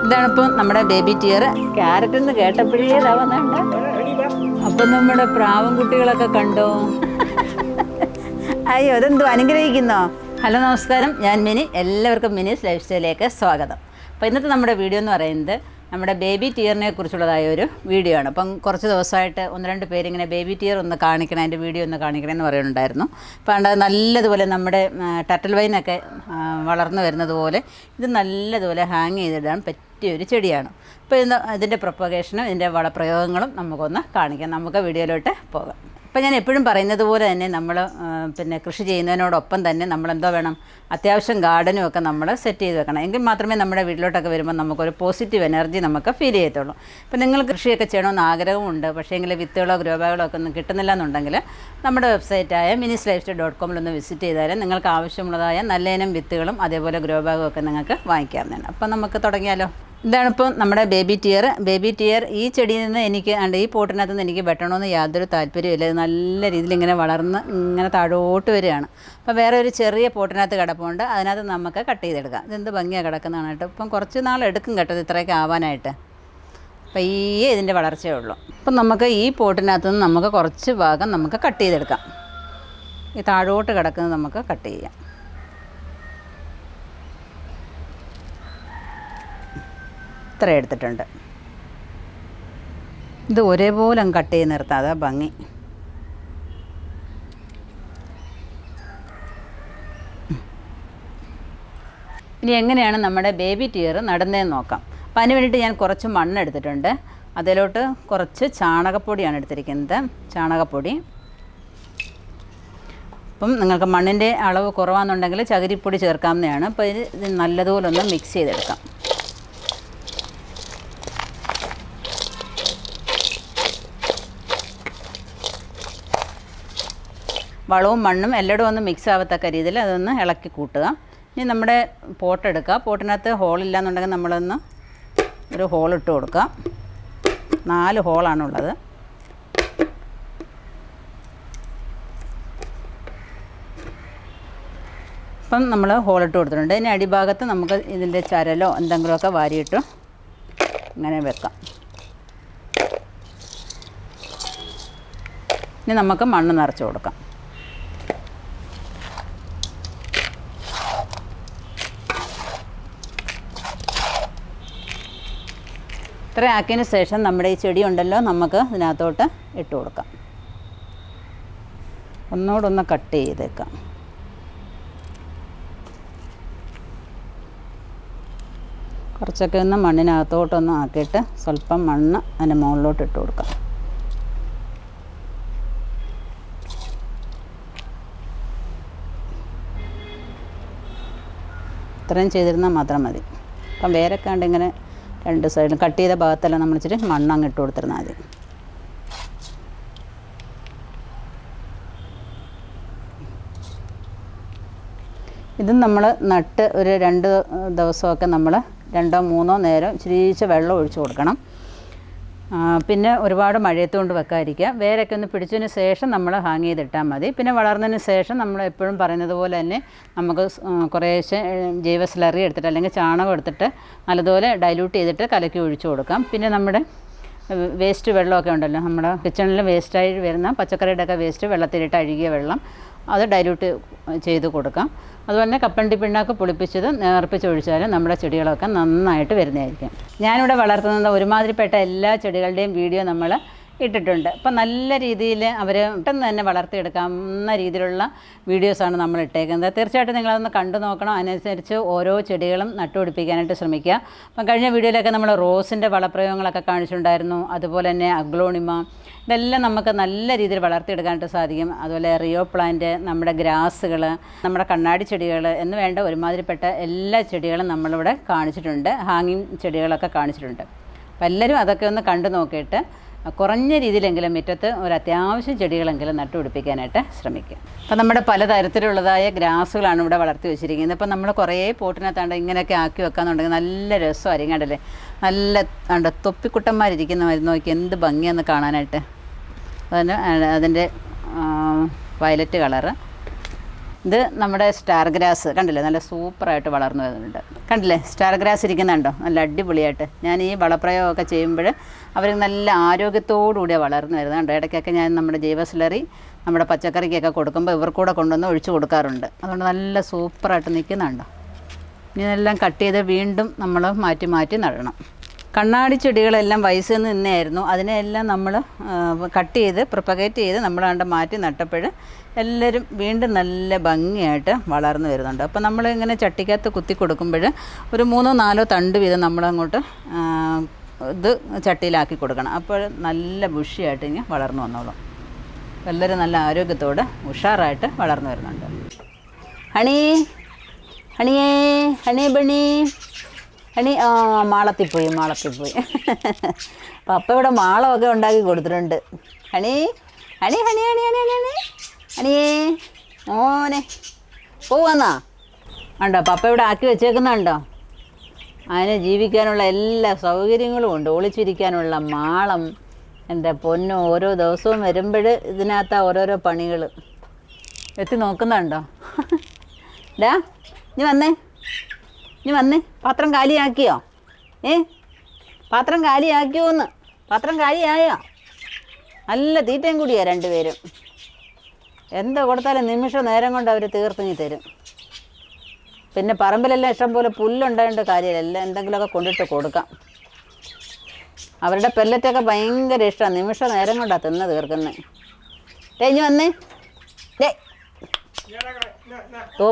ഇതാണിപ്പോൾ നമ്മുടെ baby tear. Carrot എന്ന് കേട്ടപ്പോഴേ വന്നുണ്ട്. അപ്പം നമ്മുടെ പ്രാവം കുട്ടികളൊക്കെ കണ്ടോ? അയ്യോ, അതെന്തോ അനുഗ്രഹിക്കുന്നോ? ഹലോ, നമസ്കാരം. ഞാൻ മിനി. എല്ലാവർക്കും മിനീസ് ലൈഫ് സ്റ്റൈലിലേക്ക് സ്വാഗതം. അപ്പോൾ ഇന്നത്തെ നമ്മുടെ വീഡിയോ എന്ന് പറയുന്നത് നമ്മുടെ ബേബി ടിയറിനെ കുറിച്ചുള്ളതായ ഒരു വീഡിയോ ആണ്. അപ്പം കുറച്ച് ദിവസമായിട്ട് ഒന്ന് രണ്ട് പേരിങ്ങനെ ബേബി ടിയർ ഒന്ന് കാണിക്കണം, അതിൻ്റെ വീഡിയോ ഒന്ന് കാണിക്കണം എന്ന് പറയുന്നുണ്ടായിരുന്നു. അപ്പോൾ അത് നല്ലതുപോലെ നമ്മുടെ ടർട്ടിൽ വൈനൊക്കെ വളർന്നു വരുന്നത് പോലെ ഇത് നല്ലതുപോലെ ഹാങ് ചെയ്തിടാൻ പറ്റിയൊരു ചെടിയാണ്. അപ്പോൾ ഇതിൻ്റെ പ്രൊപ്പഗേഷനും ഇതിൻ്റെ വളപ്രയോഗങ്ങളും നമുക്കൊന്ന് കാണിക്കാം. നമുക്ക് വീഡിയോയിലോട്ട് പോകാം. അപ്പോൾ ഞാൻ എപ്പോഴും പറയുന്നത് പോലെ തന്നെ നമ്മൾ കൃഷി ചെയ്യുന്നതിനോടൊപ്പം തന്നെ നമ്മളെന്തോ വേണം, അത്യാവശ്യം ഗാർഡനും ഒക്കെ നമ്മൾ സെറ്റ് ചെയ്ത് വെക്കണം. എങ്കിൽ മാത്രമേ നമ്മുടെ വീട്ടിലോട്ടൊക്കെ വരുമ്പോൾ നമുക്കൊരു പോസിറ്റീവ് എനർജി നമുക്ക് ഫീൽ ചെയ്യത്തുള്ളൂ. അപ്പോൾ നിങ്ങൾ കൃഷിയൊക്കെ ചെയ്യണമെന്ന് ആഗ്രഹമുണ്ട്, പക്ഷേ എങ്കിൽ വിത്തുകളോ ഗ്രോ ബാഗുകളോ ഒക്കെ ഒന്നും കിട്ടുന്നില്ല എന്നുണ്ടെങ്കിൽ നമ്മുടെ വെബ്സൈറ്റായ theminislifestyle.com വിസിറ്റ് ചെയ്താൽ നിങ്ങൾക്ക് ആവശ്യമുള്ളതായ നല്ല ഇനം വിത്തുകളും അതേപോലെ ഗ്രോ ബാഗും ഒക്കെ നിങ്ങൾക്ക് വാങ്ങിക്കാവുന്നതാണ്. അപ്പോൾ നമുക്ക് തുടങ്ങിയാലോ? ഇതാണിപ്പോൾ നമ്മുടെ ബേബി ടിയർ. ഈ ചെടിയിൽ നിന്ന് എനിക്ക് ഈ പോട്ടിനകത്ത് നിന്ന് എനിക്ക് വെട്ടണമെന്ന് യാതൊരു താല്പര്യമില്ല. ഇത് നല്ല രീതിയിൽ ഇങ്ങനെ വളർന്ന് ഇങ്ങനെ താഴോട്ട് വരികയാണ്. അപ്പോൾ വേറെ ഒരു ചെറിയ പോട്ടിനകത്ത് കിടപ്പുണ്ട്, അതിനകത്ത് നമുക്ക് കട്ട് ചെയ്തെടുക്കാം. ഇതെന്ത് ഭംഗിയാണ് കിടക്കുന്നതാണ് കേട്ടോ. ഇപ്പം കുറച്ച് നാൾ എടുക്കും കേട്ടോ ഇത്രയൊക്കെ ആവാനായിട്ട്. അപ്പോൾ ഇതിൻ്റെ വളർച്ചയേ ഉള്ളൂ. അപ്പം നമുക്ക് ഈ പോട്ടിനകത്ത് നിന്ന് നമുക്ക് കുറച്ച് ഭാഗം നമുക്ക് കട്ട് ചെയ്തെടുക്കാം. ഈ താഴോട്ട് കിടക്കുന്നത് നമുക്ക് കട്ട് ചെയ്യാം. ഇത്ര എടുത്തിട്ടുണ്ട്. ഇത് ഒരേപോലെ അങ്ങ് കട്ട് ചെയ്ത് നിർത്താം, അതാ ഭംഗി. ഇനി എങ്ങനെയാണ് നമ്മുടെ ബേബി ടിയർ നടുന്നതെന്ന് നോക്കാം. അപ്പം അതിന് വേണ്ടിയിട്ട് ഞാൻ കുറച്ച് മണ്ണ് എടുത്തിട്ടുണ്ട്. അതിലോട്ട് കുറച്ച് ചാണകപ്പൊടിയാണ് എടുത്തിരിക്കുന്നത്, ചാണകപ്പൊടി. അപ്പം നിങ്ങൾക്ക് മണ്ണിൻ്റെ അളവ് കുറവാണെന്നുണ്ടെങ്കിൽ ചകിരിപ്പൊടി ചേർക്കാവുന്നതാണ്. അപ്പോൾ ഇത് നല്ലതുപോലെ ഒന്ന് മിക്സ് ചെയ്തെടുക്കാം. വളവും മണ്ണും എല്ലായിടും ഒന്ന് മിക്സ് ആവത്തക്ക രീതിയിൽ അതൊന്ന് ഇളക്കി കൂട്ടുക. ഇനി നമ്മുടെ പോട്ട് എടുക്കുക. പോട്ടിനകത്ത് ഹോളില്ലാന്നുണ്ടെങ്കിൽ നമ്മളൊന്ന് ഒരു ഹോളിട്ട് കൊടുക്കുക. 4 ഹോളാണുള്ളത്. അപ്പം നമ്മൾ ഹോളിട്ട് കൊടുത്തിട്ടുണ്ട്. ഇനി അടിഭാഗത്ത് നമുക്ക് ഇതിൻ്റെ ചരലോ എന്തെങ്കിലുമൊക്കെ വാരിയിട്ട് ഇങ്ങനെ വെക്കാം. ഇനി നമുക്ക് മണ്ണ് നിറച്ച് കൊടുക്കാം. ഇത്ര ആക്കിയതിന് ശേഷം നമ്മുടെ ഈ ചെടി ഉണ്ടല്ലോ നമുക്ക് ഇതിനകത്തോട്ട് ഇട്ട് കൊടുക്കാം. ഒന്നുകൂടെ കട്ട് ചെയ്തേക്കാം. കുറച്ചൊക്കെ ഒന്ന് മണ്ണിനകത്തോട്ടൊന്ന് ആക്കിയിട്ട് സ്വല്പം മണ്ണ് അതിൻ്റെ മുകളിലോട്ട് ഇട്ട് കൊടുക്കാം. ഇത്രയും ചെയ്തിരുന്നാൽ മാത്രം മതി. അപ്പം വേരൊക്കെ ഉണ്ട് ഇങ്ങനെ രണ്ട് സൈഡിലും കട്ട് ചെയ്ത ഭാഗത്തെല്ലാം നമ്മൾ ഇച്ചിരി മണ്ണങ്ങ് ഇട്ട് കൊടുത്തിരുന്നാൽ മതി. ഇതും നമ്മൾ നട്ട് ഒരു 2 ദിവസമൊക്കെ നമ്മൾ 2-3 നേരം ഇച്ചിരി വെള്ളം ഒഴിച്ച് കൊടുക്കണം. പിന്നെ ഒരുപാട് മഴയത്ത് കൊണ്ട് വെക്കാതിരിക്കുക. വേരൊക്കെ ഒന്ന് പിടിച്ചതിന് ശേഷം നമ്മൾ ഹാങ് ചെയ്തിട്ടാൽ മതി. പിന്നെ വളർന്നതിന് ശേഷം നമ്മൾ എപ്പോഴും പറയുന്നത് പോലെ തന്നെ നമുക്ക് കുറേശ്ശെ ജൈവ സ്ലറി എടുത്തിട്ട് അല്ലെങ്കിൽ ചാണകം എടുത്തിട്ട് നല്ലതുപോലെ ഡൈല്യൂട്ട് ചെയ്തിട്ട് കലക്കി ഒഴിച്ചു കൊടുക്കാം. പിന്നെ നമ്മുടെ വേസ്റ്റ് വെള്ളമൊക്കെ ഉണ്ടല്ലോ, നമ്മുടെ കിച്ചണിൽ വേസ്റ്റായി വരുന്ന പച്ചക്കറിയുടെയൊക്കെ വേസ്റ്റ് വെള്ളത്തിലിട്ട് അഴുകിയ വെള്ളം അത് ഡൈല്യൂട്ട് ചെയ്ത് കൊടുക്കാം. അതുപോലെ തന്നെ കപ്പലണ്ടി പിണ്ണാക്ക് പുളിപ്പിച്ചത് നേർപ്പിച്ചൊഴിച്ചാലും നമ്മുടെ ചെടികളൊക്കെ നന്നായിട്ട് വരുന്നതായിരിക്കും. ഞാനിവിടെ വളർത്തുന്നത് ഒരുമാതിരിപ്പെട്ട എല്ലാ ചെടികളുടെയും വീഡിയോ നമ്മൾ ഇട്ടിട്ടുണ്ട്. അപ്പം നല്ല രീതിയിൽ അവർ പെട്ടെന്ന് തന്നെ വളർത്തിയെടുക്കാവുന്ന രീതിയിലുള്ള വീഡിയോസാണ് നമ്മൾ ഇട്ടേക്കുന്നത്. തീർച്ചയായിട്ടും നിങ്ങളതൊന്ന് കണ്ടു നോക്കണം. അതിനനുസരിച്ച് ഓരോ ചെടികളും നട്ടുപിടിപ്പിക്കാനായിട്ട് ശ്രമിക്കുക. അപ്പം കഴിഞ്ഞ വീഡിയോയിലൊക്കെ നമ്മൾ റോസിൻ്റെ വളപ്രയോഗങ്ങളൊക്കെ കാണിച്ചിട്ടുണ്ടായിരുന്നു. അതുപോലെ തന്നെ അഗ്ലോണിമ, ഇതെല്ലാം നമുക്ക് നല്ല രീതിയിൽ വളർത്തിയെടുക്കാനായിട്ട് സാധിക്കും. അതുപോലെ റിയോ പ്ലാന്റ്, നമ്മുടെ ഗ്രാസുകൾ, നമ്മുടെ കണ്ണാടി ചെടികൾ എന്ന് വേണ്ട ഒരുമാതിരിപ്പെട്ട എല്ലാ ചെടികളും നമ്മളിവിടെ കാണിച്ചിട്ടുണ്ട്. ഹാങ്ങിങ് ചെടികളൊക്കെ കാണിച്ചിട്ടുണ്ട്. അപ്പോൾ എല്ലാവരും അതൊക്കെ ഒന്ന് കണ്ടു നോക്കിയിട്ട് കുറഞ്ഞ രീതിയിലെങ്കിലും മുറ്റത്ത് ഒരു അത്യാവശ്യം ചെടികളെങ്കിലും നട്ടുപിടിപ്പിക്കാനായിട്ട് ശ്രമിക്കുക. അപ്പോൾ നമ്മുടെ പലതരത്തിലുള്ളതായ ഗ്രാസുകളാണ് ഇവിടെ വളർത്തി വെച്ചിരിക്കുന്നത്. അപ്പോൾ നമ്മൾ കുറേ പോട്ടിനകത്താണ്ട് ഇങ്ങനെയൊക്കെ ആക്കി വെക്കാന്നുണ്ടെങ്കിൽ നല്ല രസമായിരിക്കും. കണ്ടല്ലേ, നല്ല തൊപ്പിക്കുട്ടന്മാരിരിക്കുന്ന മരുന്ന് നോക്കി എന്ത് ഭംഗിയാന്ന് കാണാനായിട്ട്. അതിൻ്റെ വയലറ്റ് കളറ്. ഇത് നമ്മുടെ സ്റ്റാർ ഗ്രാസ് കണ്ടില്ലേ, നല്ല സൂപ്പറായിട്ട് വളർന്നു വരുന്നുണ്ട്. കണ്ടില്ലേ സ്റ്റാർ ഗ്രാസ് ഇരിക്കുന്നുണ്ടോ, നല്ല അടിപൊളിയായിട്ട്. ഞാൻ ഈ വളപ്രയോഗമൊക്കെ ചെയ്യുമ്പോൾ അവർ നല്ല ആരോഗ്യത്തോടു കൂടിയാണ് വളർന്നു വരുന്നത്. കണ്ടോ, ഇടയ്ക്കൊക്കെ ഞാൻ നമ്മുടെ ജൈവ സ്ലറി നമ്മുടെ പച്ചക്കറിക്കൊക്കെ കൊടുക്കുമ്പോൾ ഇവർക്കൂടെ കൊണ്ടുവന്ന് ഒഴിച്ചു കൊടുക്കാറുണ്ട്. അതുകൊണ്ട് നല്ല സൂപ്പറായിട്ട് നിൽക്കുന്നുണ്ടോ. ഇതെല്ലാം കട്ട് ചെയ്ത് വീണ്ടും നമ്മൾ മാറ്റി മാറ്റി നടണം. കണ്ണാടി ചെടികളെല്ലാം വയസ്സിൽ നിന്നായിരുന്നു. അതിനെല്ലാം നമ്മൾ കട്ട് ചെയ്ത് പ്രൊപ്പഗേറ്റ് ചെയ്ത് നമ്മൾ കണ്ട് മാറ്റി നട്ടപ്പോൾ എല്ലാവരും വീണ്ടും നല്ല ഭംഗിയായിട്ട് വളർന്നു വരുന്നുണ്ട്. അപ്പോൾ നമ്മളിങ്ങനെ ചട്ടിക്കകത്ത് കുത്തി കൊടുക്കുമ്പോൾ ഒരു 3-4 തണ്ട് വീതം നമ്മളങ്ങോട്ട് ഇത് ചട്ടിയിലാക്കി കൊടുക്കണം. അപ്പോൾ നല്ല ബുഷിയായിട്ട് ഇങ്ങനെ വളർന്നു വന്നോളും. എല്ലാവരും നല്ല ആരോഗ്യത്തോടെ ഉഷാറായിട്ട് വളർന്നു വരുന്നുണ്ട്. ഹണി ഹണിയേ ഹണി ബണി ഹണി മാളത്തിപ്പോയി. പപ്പ ഇവിടെ മാളമൊക്കെ ഉണ്ടാക്കി കൊടുത്തിട്ടുണ്ട്. Honey honey honey honey honey honey honey ഹണിയേ മോനെ പോവാന്നാ ഉണ്ടോ, പപ്പ ഇവിടെ ആക്കി വെച്ചേക്കുന്നുണ്ടോ. അതിന് ജീവിക്കാനുള്ള എല്ലാ സൗകര്യങ്ങളും ഉണ്ട്. ഒളിച്ചിരിക്കാനുള്ള മാളം. എൻ്റെ പൊന്നു, ഓരോ ദിവസവും വരുമ്പോൾ ഇതിനകത്ത് ഓരോരോ പണികൾ എത്തി നോക്കുന്നുണ്ടോ. ഡാ ഇനി വന്നേ പാത്രം കാലിയാക്കിയോ? പാത്രം കാലിയാക്കിയോന്ന്? പാത്രം കാലിയായോ? നല്ല തീറ്റയും കൂടിയാ രണ്ടുപേരും. എന്താ കൊടുത്താലും നിമിഷ നേരം കൊണ്ട് അവർ തീർത്തിങ്ങി തരും. പിന്നെ പറമ്പിലെല്ലാം ഇഷ്ടം പോലെ പുല്ലുണ്ടായിട്ട് കാര്യമില്ല, എല്ലാം എന്തെങ്കിലുമൊക്കെ കൊണ്ടിട്ട് കൊടുക്കാം. അവരുടെ പെല്ലറ്റൊക്കെ ഭയങ്കര ഇഷ്ടമാണ്. നിമിഷ നേരം കൊണ്ടാണ് തിന്ന് തീർക്കുന്നത്. ഇനി വന്നേ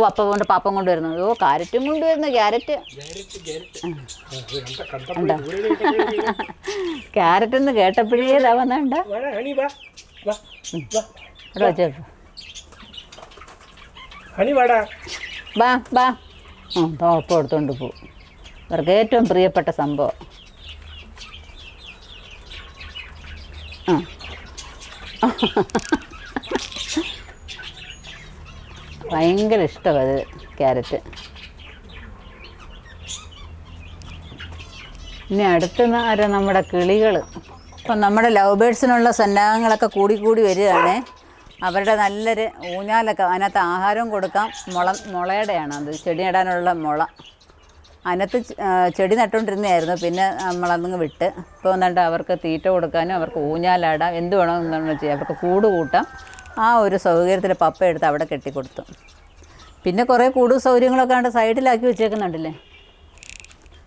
പപ്പ കൊണ്ട് പാപ്പം കൊണ്ടുവരുന്നു. ക്യാരറ്റും കൊണ്ടുവരുന്നു. ക്യാരറ്റ് എന്ന് കേട്ടപ്പോഴേ ഇതാ വന്നണ്ട. പാപ്പം എടുത്തോണ്ട് പോവും. അവർക്ക് ഏറ്റവും പ്രിയപ്പെട്ട സംഭവം. ഭയങ്കര ഇഷ്ടമാണ് അത് ക്യാരറ്റ്. ഇനി അടുത്തുനിന്ന് ആരോ നമ്മുടെ കിളികൾ. ഇപ്പം നമ്മുടെ ലവ് ബേഡ്സിനുള്ള സന്നാഹങ്ങളൊക്കെ കൂടി വരികയാണേ. അവരുടെ നല്ലൊരു ഊഞ്ഞാലൊക്കെ, അതിനകത്ത് ആഹാരവും കൊടുക്കാം. മുളയുടെയാണ് അത്, ചെടി നടാനുള്ള മുള. അതിനകത്ത് ചെടി നട്ടുകൊണ്ടിരുന്നതായിരുന്നു. പിന്നെ നമ്മളതങ്ങ് വിട്ട്. ഇപ്പോൾ വന്നിട്ട് അവർക്ക് തീറ്റ കൊടുക്കാനും അവർക്ക് ഊഞ്ഞാലാടാം, എന്ത് വേണമെന്ന് ചെയ്യാം. അവർക്ക് കൂട് കൂട്ടാം. ആ ഒരു സൗകര്യത്തിൽ പപ്പ എടുത്ത് അവിടെ കെട്ടിക്കൊടുത്തു. പിന്നെ കുറേ കൂടു സൗകര്യങ്ങളൊക്കെ ഉണ്ട് സൈഡിലാക്കി വെച്ചേക്കുന്നുണ്ടല്ലേ.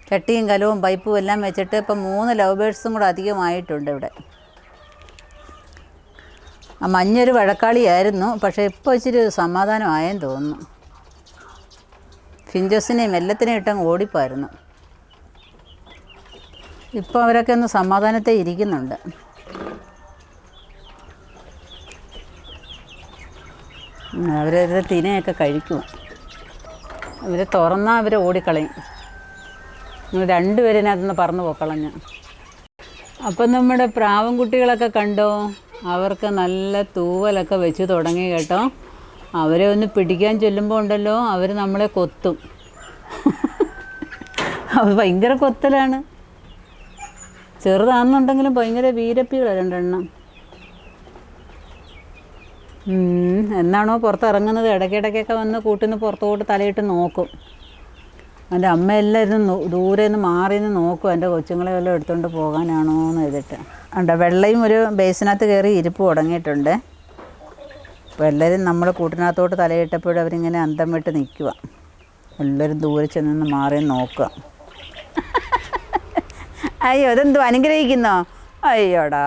ചട്ടിയും കലവും പൈപ്പും എല്ലാം വെച്ചിട്ട് ഇപ്പം 3 ലവ് ബേഡ്സും കൂടെ അധികമായിട്ടുണ്ട് ഇവിടെ. ആ മഞ്ഞൊരു വഴക്കാളിയായിരുന്നു, പക്ഷേ ഇപ്പോൾ ഇച്ചിരി സമാധാനമായെന്ന് തോന്നുന്നു. ഫിഞ്ചസിനെയും എല്ലാത്തിനെയും ഇട്ടങ്ങ് ഓടിപ്പായിരുന്നു. ഇപ്പോൾ അവരൊക്കെ ഒന്ന് സമാധാനത്തെ ഇരിക്കുന്നുണ്ട്. അവരവരുടെ തിനയൊക്കെ കഴിക്കും. അവർ തുറന്നാൽ അവർ ഓടിക്കളയും. രണ്ടുപേരിനകത്തുനിന്ന് പറന്ന് പോക്കളഞ്ഞ. അപ്പം നമ്മുടെ പ്രാവൻ കുട്ടികളൊക്കെ കണ്ടോ, അവർക്ക് നല്ല തൂവലൊക്കെ വെച്ച് തുടങ്ങി കേട്ടോ. അവരെ ഒന്ന് പിടിക്കാൻ ചെല്ലുമ്പോൾ ഉണ്ടല്ലോ, അവർ നമ്മളെ കൊത്തും. അത് ഭയങ്കര കൊത്തലാണ്. ചെറുതാണെന്നുണ്ടെങ്കിലും ഭയങ്കര വീരപ്പികളാണ് രണ്ടെണ്ണം. എന്നാണോ പുറത്തിറങ്ങുന്നത് ഇടയ്ക്കിടയ്ക്കൊക്കെ വന്ന് കൂട്ടിന്ന് പുറത്തോട്ട് തലയിട്ട് നോക്കും. എൻ്റെ അമ്മയെല്ലാം ഇരുന്ന് ദൂരെ നിന്ന് മാറി നിന്ന് നോക്കും, എൻ്റെ കൊച്ചുങ്ങളെ വല്ലതും എടുത്തുകൊണ്ട് പോകാനാണോ എന്ന് എഴുതിട്ട്. ഉണ്ട് വെള്ളയും ഒരു ബേസിനകത്ത് കയറി ഇരിപ്പ് തുടങ്ങിയിട്ടുണ്ട്. അപ്പോൾ എല്ലാവരും നമ്മൾ കൂട്ടിനകത്തോട്ട് തലയിട്ടപ്പോഴും അവരിങ്ങനെ അന്തം വിട്ട് നിൽക്കുക. എല്ലാവരും ദൂരെ ചെന്ന് മാറി നോക്കുക. അയ്യോ അതെന്തോ അനുഗ്രഹിക്കുന്നോ? അയ്യോടാ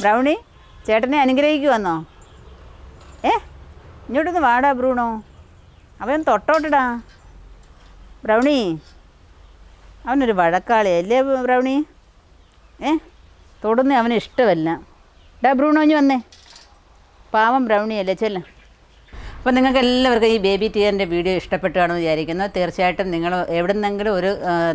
ബ്രൗണി, ചേട്ടനെ അനുഗ്രഹിക്കുവന്നോ? ഇങ്ങോട്ടൊന്ന് വാടാ ബ്രൂണോ, അവൻ തൊട്ടോട്ടിടാ. ബ്രൗണി അവനൊരു വഴക്കാളിയല്ലേ ബ്രൗണി. തൊടുന്ന അവന് ഇഷ്ടമല്ല. ഡാ ബ്രൂണോ ഇഞ്ഞ് വന്നേ, പാവം ബ്രൗണിയല്ലേ, ചെല്ലാം. അപ്പോൾ നിങ്ങൾക്ക് എല്ലാവർക്കും ഈ ബേബി ടിയറിൻ്റെ വീഡിയോ ഇഷ്ടപ്പെട്ടു കാണുമെന്ന് വിചാരിക്കുന്നു. തീർച്ചയായിട്ടും നിങ്ങൾ എവിടെ നിന്നെങ്കിലും ഒരു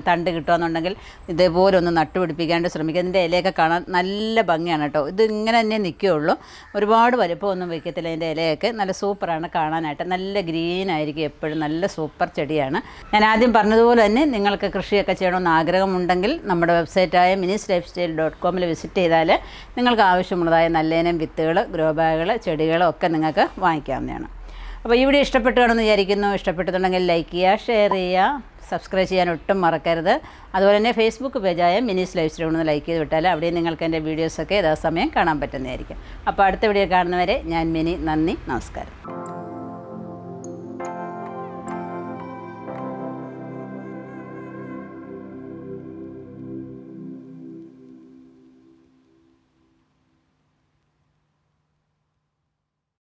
തണ്ട് കിട്ടുകയെന്നുണ്ടെങ്കിൽ ഇതേപോലെ ഒന്ന് നട്ടുപിടിപ്പിക്കാണ്ട് ശ്രമിക്കുക. ഇതിൻ്റെ ഇലയൊക്കെ കാണാൻ നല്ല ഭംഗിയാണ് കേട്ടോ. ഇത് ഇങ്ങനെ തന്നെ നിൽക്കുകയുള്ളൂ, ഒരുപാട് വലുപ്പമൊന്നും വയ്ക്കത്തില്ല. അതിൻ്റെ ഇലയൊക്കെ നല്ല സൂപ്പറാണ് കാണാനായിട്ട്. നല്ല ഗ്രീനായിരിക്കും എപ്പോഴും, നല്ല സൂപ്പർ ചെടിയാണ്. ഞാൻ ആദ്യം പറഞ്ഞതുപോലെ തന്നെ നിങ്ങൾക്ക് കൃഷിയൊക്കെ ചെയ്യണമെന്ന് ആഗ്രഹമുണ്ടെങ്കിൽ നമ്മുടെ വെബ്സൈറ്റായ theminislifestyle.com വിസിറ്റ് ചെയ്താൽ നിങ്ങൾക്ക് ആവശ്യമുള്ളതായ നല്ല ഇനം വിത്തുകൾ, ഗ്രോ ബാഗുകൾ, ചെടികളൊക്കെ നിങ്ങൾക്ക് വാങ്ങിക്കാവുന്നതാണ്. അപ്പോൾ ഈ വീഡിയോ ഇഷ്ടപ്പെട്ടുകയാണെന്ന് വിചാരിക്കുന്നു. ഇഷ്ടപ്പെട്ടിട്ടുണ്ടെങ്കിൽ ലൈക്ക് ചെയ്യുക, ഷെയർ ചെയ്യുക, സബ്സ്ക്രൈബ് ചെയ്യാൻ ഒട്ടും മറക്കരുത്. അതുപോലെ തന്നെ ഫേസ്ബുക്ക് പേജായ മിനീസ് ലൈഫ് സ്റ്റൈൽ ഒന്ന് ലൈക്ക് ചെയ്ത് വിട്ടാൽ അവിടെയും നിങ്ങൾക്ക് എൻ്റെ വീഡിയോസൊക്കെ യഥാസമയം കാണാൻ പറ്റുന്നതായിരിക്കും. അപ്പോൾ അടുത്ത വീഡിയോ കാണുന്നവരെ ഞാൻ മിനി. നന്ദി, നമസ്കാരം.